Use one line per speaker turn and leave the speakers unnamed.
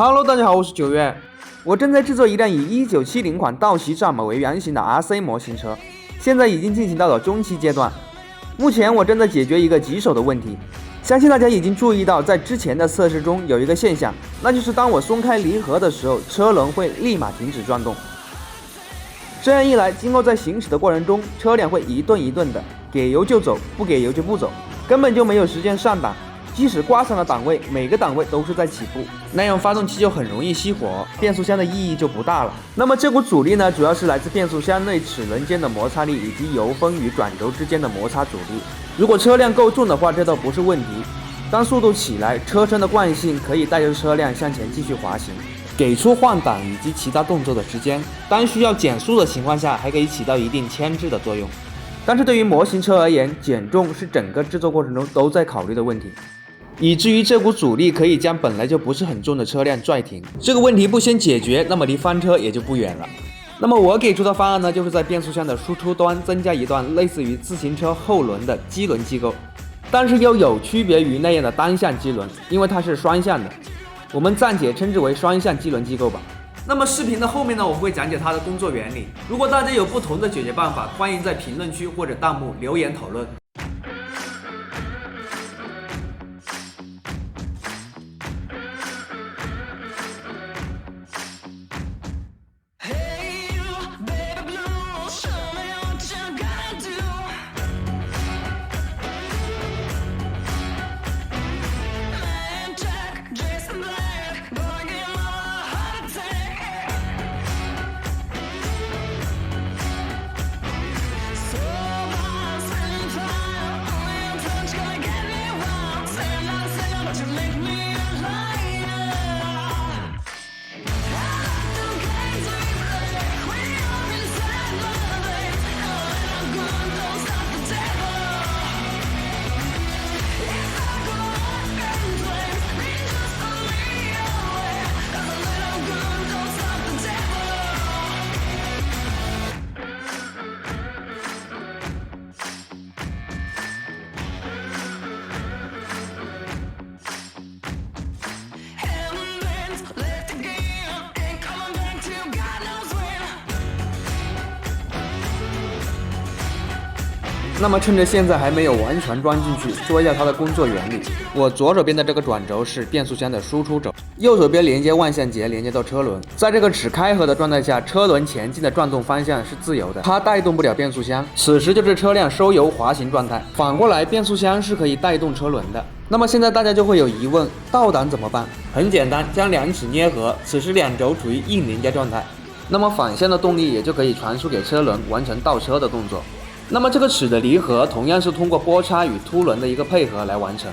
Hello， 大家好，我是9月。我正在制作一辆以1970款道奇战马为原型的 RC 模型车，现在已经进行到了中期阶段。目前我正在解决一个棘手的问题，相信大家已经注意到，在之前的测试中有一个现象，那就是当我松开离合的时候，车轮会立马停止转动。这样一来，今后在行驶的过程中，车辆会一顿一顿的，给油就走，不给油就不走，根本就没有时间上档。即使挂上了档位，每个档位都是在起步，那样发动机就很容易熄火，变速箱的意义就不大了。那么这股阻力呢，主要是来自变速箱内齿轮间的摩擦力以及油封与转轴之间的摩擦阻力。如果车辆够重的话，这倒不是问题。当速度起来，车身的惯性可以带着车辆向前继续滑行，给出换挡以及其他动作的时间。当需要减速的情况下，还可以起到一定牵制的作用。但是对于模型车而言，减重是整个制作过程中都在考虑的问题。以至于这股阻力可以将本来就不是很重的车辆拽停，这个问题不先解决，那么离翻车也就不远了。那么我给出的方案呢，就是在变速箱的输出端增加一段类似于自行车后轮的机轮机构，但是又有区别于那样的单向机轮，因为它是双向的，我们暂且称之为双向机轮机构吧。那么视频的后面呢，我会讲解它的工作原理。如果大家有不同的解决办法，欢迎在评论区或者弹幕留言讨论。那么趁着现在还没有完全装进去，说一下它的工作原理。我左手边的这个转轴是变速箱的输出轴，右手边连接万向节连接到车轮。在这个齿开合的状态下，车轮前进的转动方向是自由的，它带动不了变速箱，此时就是车辆收油滑行状态。反过来，变速箱是可以带动车轮的。那么现在大家就会有疑问，倒档怎么办？很简单，将两齿捏合，此时两轴处于硬连接状态，那么反向的动力也就可以传输给车轮，完成倒车的动作。那么这个齿的离合同样是通过波叉与凸轮的一个配合来完成。